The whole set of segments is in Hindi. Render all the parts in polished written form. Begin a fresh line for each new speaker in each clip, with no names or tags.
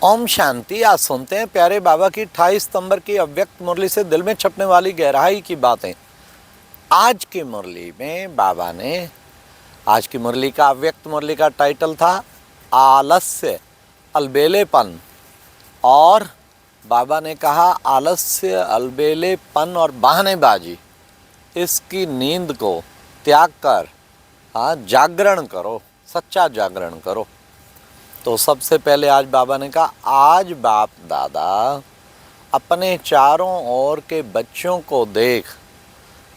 ओम शांति। आज सुनते हैं प्यारे बाबा की 28 सितंबर की अव्यक्त मुरली से दिल में छपने वाली गहराई की बातें। आज की मुरली में बाबा ने, आज की मुरली का अव्यक्त मुरली का टाइटल था आलस्य, अलबेलेपन। और बाबा ने कहा आलस्य, अलबेलेपन और बहानेबाजी, इसकी नींद को त्याग कर जागरण करो, सच्चा जागरण करो। तो सबसे पहले आज बाबा ने कहा आज बाप दादा अपने चारों ओर के बच्चों को देख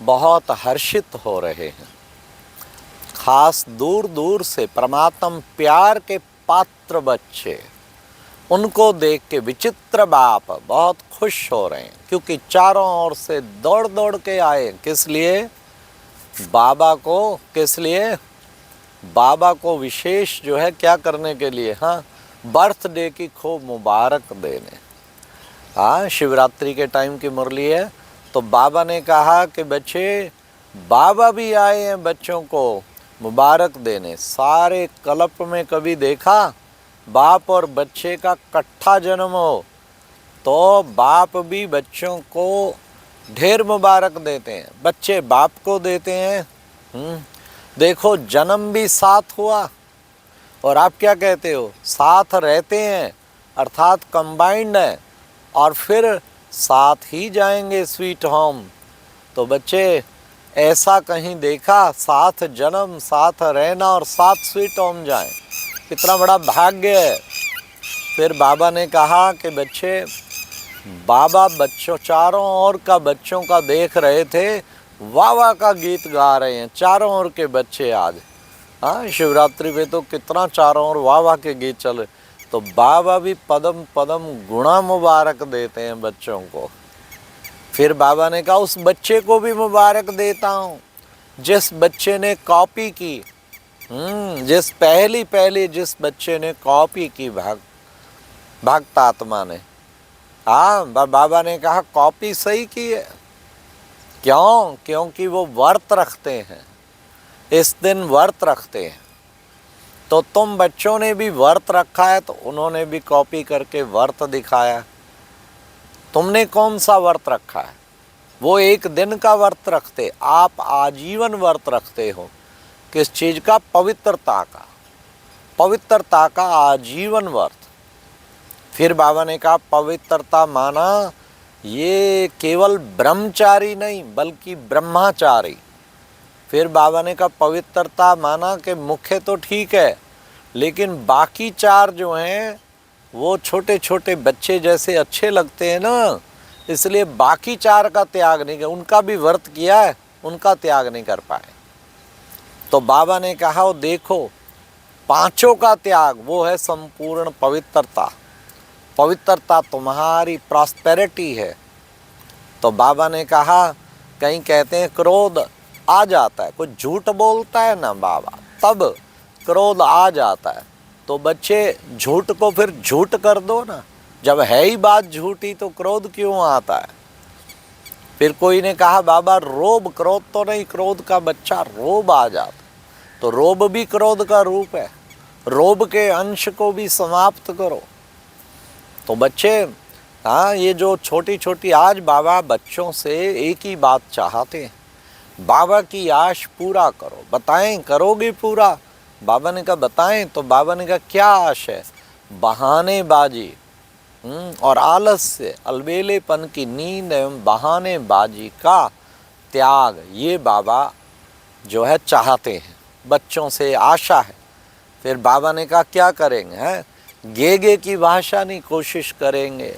बहुत हर्षित हो रहे हैं। खास दूर दूर से परमात्म प्यार के पात्र बच्चे, उनको देख के विचित्र बाप बहुत खुश हो रहे हैं, क्योंकि चारों ओर से दौड़ दौड़ के आए। किस लिए? बाबा को। किस लिए? बाबा को विशेष जो है क्या करने के लिए? बर्थडे की खूब मुबारक देने। शिवरात्रि के टाइम की मुरली है। तो बाबा ने कहा कि बच्चे, बाबा भी आए हैं बच्चों को मुबारक देने। सारे कल्प में कभी देखा बाप और बच्चे का इकट्ठा जन्म हो? तो बाप भी बच्चों को ढेर मुबारक देते हैं, बच्चे बाप को देते हैं। देखो जन्म भी साथ हुआ और आप क्या कहते हो? साथ रहते हैं, अर्थात कंबाइंड है, और फिर साथ ही जाएंगे स्वीट होम। तो बच्चे ऐसा कहीं देखा? साथ जन्म, साथ रहना और साथ स्वीट होम जाएं, कितना बड़ा भाग्य है। फिर बाबा ने कहा कि बच्चे, बाबा बच्चों चारों ओर का बच्चों का देख रहे थे, वाह वाह का गीत गा रहे हैं चारों ओर के बच्चे आज। शिवरात्रि पे तो कितना चारों ओर वाह वाह के गीत चले। तो बाबा भी पदम पदम गुणा मुबारक देते हैं बच्चों को। फिर बाबा ने कहा उस बच्चे को भी मुबारक देता हूँ जिस बच्चे ने कॉपी की, जिस बच्चे ने कॉपी की भक्त आत्मा ने। बाबा ने कहा कॉपी सही की है। क्यों? क्योंकि वो व्रत रखते हैं, इस दिन व्रत रखते हैं। तो तुम बच्चों ने भी व्रत रखा है, तो उन्होंने भी कॉपी करके व्रत दिखाया। तुमने कौन सा व्रत रखा है? वो एक दिन का व्रत रखते, आप आजीवन व्रत रखते हो। किस चीज़ का? पवित्रता का आजीवन व्रत। फिर बाबा ने कहा पवित्रता माना ये केवल ब्रह्मचारी नहीं बल्कि ब्रह्मचारी। फिर बाबा ने कहा पवित्रता माना कि मुख्य तो ठीक है, लेकिन बाकी चार जो हैं वो छोटे छोटे बच्चे जैसे अच्छे लगते हैं ना, इसलिए बाकी चार का त्याग नहीं किया। उनका भी व्रत किया है, उनका त्याग नहीं कर पाए। तो बाबा ने कहा वो देखो पांचों का त्याग, वो है संपूर्ण पवित्रता। पवित्रता तुम्हारी प्रॉस्पेरिटी है। तो बाबा ने कहा, कहीं कहते हैं क्रोध आ जाता है, कोई झूठ बोलता है ना बाबा, तब क्रोध आ जाता है। तो बच्चे झूठ को फिर झूठ कर दो ना, जब है ही बात झूठी तो क्रोध क्यों आता है? फिर कोई ने कहा बाबा रोब, क्रोध तो नहीं, क्रोध का बच्चा रोब आ जाता। तो रोब भी क्रोध का रूप है, रोब के अंश को भी समाप्त करो। तो बच्चे ये जो छोटी छोटी, आज बाबा बच्चों से एक ही बात चाहते हैं, बाबा की आश पूरा करो। बताएं करोगे पूरा? बाबा ने कहा बताएं। तो बाबा ने कहा क्या आश है? बहानेबाजी और आलस्य, अलबेलेपन की नींद एवं बहानेबाजी का त्याग, ये बाबा जो है चाहते हैं, बच्चों से आशा है। फिर बाबा ने कहा क्या करेंगे? गेगे की भाषा नहीं, कोशिश करेंगे,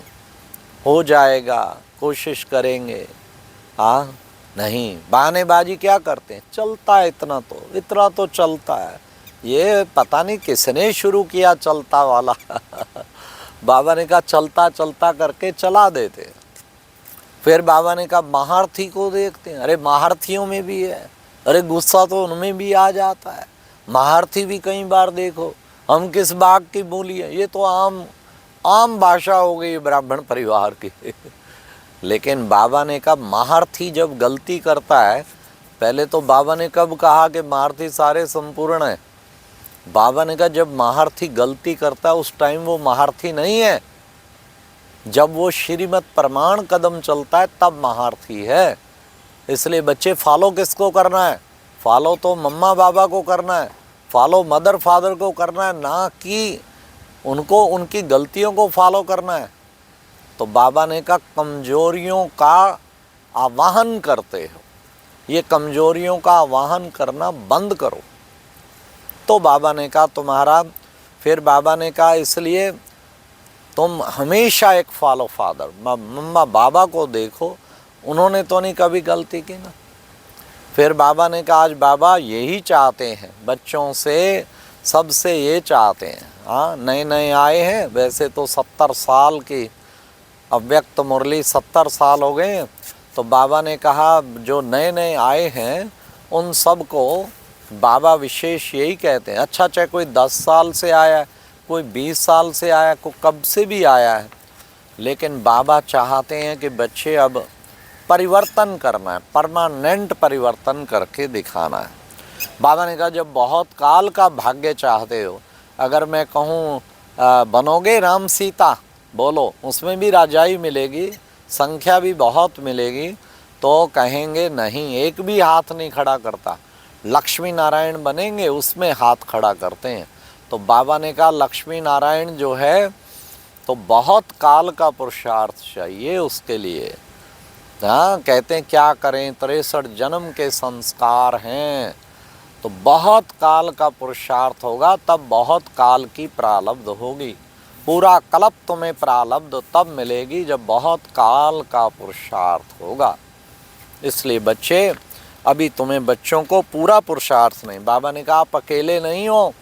हो जाएगा, कोशिश करेंगे। नहीं, बहानेबाजी क्या करते हैं? चलता है इतना तो चलता है। ये पता नहीं किसने शुरू किया चलता वाला बाबा ने कहा चलता चलता करके चला देते। फिर बाबा ने कहा महारथी को देखते हैं। अरे महारथियों में भी है, अरे गुस्सा तो उनमें भी आ जाता है। महारथी भी कई बार देखो, हम किस बाग की बोली है, ये तो आम भाषा हो गई ब्राह्मण परिवार की लेकिन बाबा ने कहा महारथी जब गलती करता है, पहले तो बाबा ने कब कहा कि महारथी सारे संपूर्ण हैं? बाबा ने कहा जब महारथी गलती करता है उस टाइम वो महारथी नहीं है, जब वो श्रीमत प्रमाण कदम चलता है तब महारथी है। इसलिए बच्चे फॉलो किसको करना है? फॉलो तो मम्मा बाबा को करना है, फॉलो मदर फादर को करना है, ना कि उनको उनकी गलतियों को फॉलो करना है। तो बाबा ने कहा कमजोरियों का आवाहन करते हो, ये कमजोरियों का आवाहन करना बंद करो। तो बाबा ने कहा तुम्हारा, फिर बाबा ने कहा इसलिए तुम हमेशा एक फॉलो फादर, मम्मा बाबा को देखो, उन्होंने तो नहीं कभी गलती की ना। फिर बाबा ने कहा आज बाबा यही चाहते हैं बच्चों से, सबसे ये चाहते हैं। हाँ, नए नए आए हैं, वैसे तो 70 साल की अव्यक्त मुरली 70 साल हो गए, तो बाबा ने कहा जो नए नए आए हैं उन सब को बाबा विशेष यही कहते हैं। अच्छा, चाहे कोई 10 साल से आया है, कोई 20 साल से आया है, कोई कब से भी आया है, लेकिन बाबा चाहते हैं कि बच्चे अब परिवर्तन करना है, परमानेंट परिवर्तन करके दिखाना है। बाबा ने कहा जब बहुत काल का भाग्य चाहते हो, अगर मैं कहूँ बनोगे राम सीता, बोलो, उसमें भी राजाई मिलेगी, संख्या भी बहुत मिलेगी, तो कहेंगे नहीं, एक भी हाथ नहीं खड़ा करता। लक्ष्मी नारायण बनेंगे, उसमें हाथ खड़ा करते हैं। तो बाबा ने कहा लक्ष्मी नारायण जो है तो बहुत काल का पुरुषार्थ चाहिए उसके लिए। हाँ, कहते हैं क्या करें, 63 जन्म के संस्कार हैं, तो बहुत काल का पुरुषार्थ होगा, तब बहुत काल की प्रारब्ध होगी। पूरा कल्प तुम्हें प्रारब्ध तब मिलेगी जब बहुत काल का पुरुषार्थ होगा। इसलिए बच्चे, अभी तुम्हें बच्चों को पूरा पुरुषार्थ नहीं, बाबा ने कहा आप अकेले नहीं हो,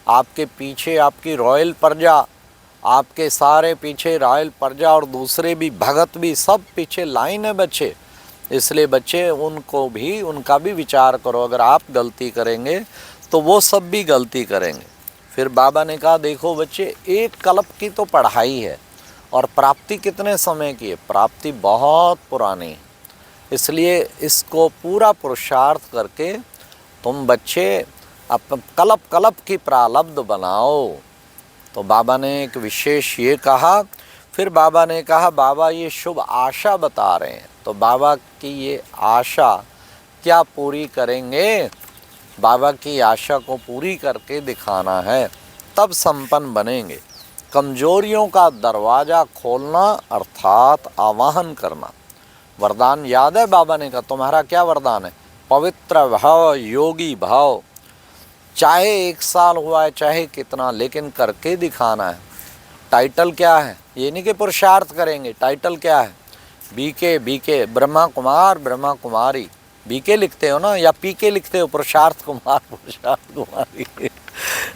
आपके पीछे आपकी रॉयल प्रजा, आपके सारे पीछे रॉयल प्रजा और दूसरे भी भगत भी सब पीछे लाइन है बच्चे। इसलिए बच्चे उनको भी, उनका भी विचार करो, अगर आप गलती करेंगे तो वो सब भी गलती करेंगे। फिर बाबा ने कहा देखो बच्चे, एक कल्प की तो पढ़ाई है और प्राप्ति कितने समय की है? प्राप्ति बहुत पुरानी है। इसलिए इसको पूरा पुरुषार्थ करके तुम बच्चे अब कल्प कल्प की प्रारब्ध बनाओ। तो बाबा ने एक विशेष ये कहा। फिर बाबा ने कहा बाबा ये शुभ आशा बता रहे हैं, तो बाबा की ये आशा क्या पूरी करेंगे? बाबा की आशा को पूरी करके दिखाना है, तब संपन्न बनेंगे। कमजोरियों का दरवाज़ा खोलना अर्थात आवाहन करना। वरदान याद है बाबा ने कहा तुम्हारा क्या वरदान है? पवित्र भाव, योगी भाव। चाहे 1 साल हुआ है, चाहे कितना, लेकिन करके दिखाना है। टाइटल क्या है? ये नहीं कि पुरुषार्थ करेंगे। टाइटल क्या है? बीके ब्रह्मा कुमार, ब्रह्मा कुमारी। बीके लिखते हो ना, या पीके लिखते हो? पुरुषार्थ कुमार, पुरुषार्थ कुमारी।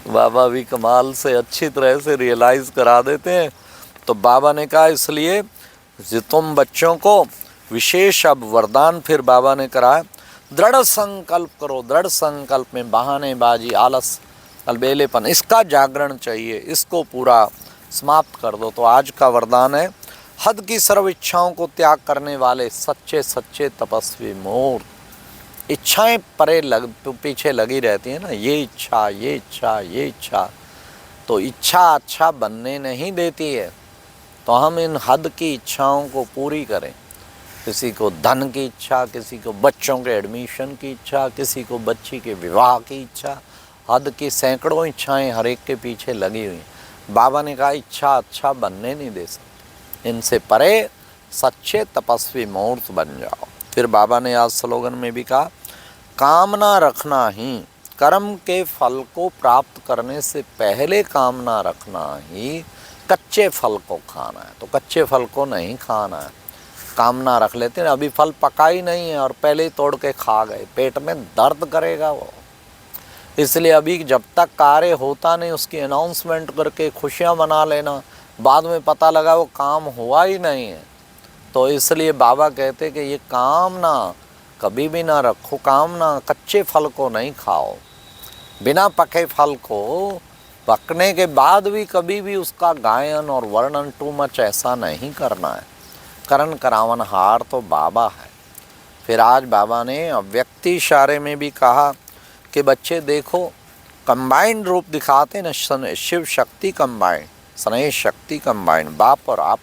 बाबा भी कमाल से अच्छी तरह से रियलाइज़ करा देते हैं। तो बाबा ने कहा इसलिए तुम बच्चों को विशेष अब वरदान फिर बाबा ने कराया, दृढ़ संकल्प करो। दृढ़ संकल्प में बहानेबाजी, आलस, अलबेलेपन, इसका जागरण चाहिए, इसको पूरा समाप्त कर दो। तो आज का वरदान है, हद की सर्व इच्छाओं को त्याग करने वाले सच्चे सच्चे तपस्वी मूर्त। इच्छाएं पीछे लगी रहती है ना, ये इच्छा, ये इच्छा, ये इच्छा, तो इच्छा अच्छा बनने नहीं देती है। तो हम इन हद की इच्छाओं को पूरी करें। किसी को धन की इच्छा, किसी को बच्चों के एडमिशन की इच्छा, किसी को बच्ची के विवाह की इच्छा। हद की सैकड़ों इच्छाएं हर एक के पीछे लगी हुई। बाबा ने कहा इच्छा अच्छा बनने नहीं दे सकते, इनसे परे सच्चे तपस्वी मूर्त बन जाओ। फिर बाबा ने आज स्लोगन में भी कहा, कामना रखना ही, कर्म के फल को प्राप्त करने से पहले कामना रखना ही कच्चे फल को खाना है। तो कच्चे फल को नहीं खाना है। कामना रख लेते हैं, अभी फल पका ही नहीं है और पहले ही तोड़ के खा गए, पेट में दर्द करेगा वो। इसलिए अभी जब तक कार्य होता नहीं उसकी अनाउंसमेंट करके खुशियाँ मना लेना, बाद में पता लगा वो काम हुआ ही नहीं है। तो इसलिए बाबा कहते कि ये कामना कभी भी ना रखो, कामना कच्चे फल को नहीं खाओ। बिना पके फल को पकने के बाद भी कभी भी उसका गायन और वर्णन टू मच ऐसा नहीं करना है। करण करावनहार तो बाबा है। फिर आज बाबा ने अव्यक्ति इशारे में भी कहा कि बच्चे देखो, कंबाइंड रूप दिखाते ना, शिव शक्ति कंबाइंड, स्नेह शक्ति कंबाइंड, बाप और आप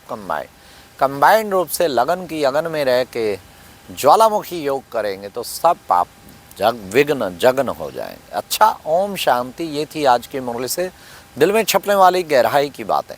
कंबाइंड रूप से लगन की अगन में रह के ज्वालामुखी योग करेंगे तो सब पाप विघ्न जगन हो जाएंगे। अच्छा, ओम शांति। ये थी आज की मुरली से दिल में छपने वाली गहराई की बातें।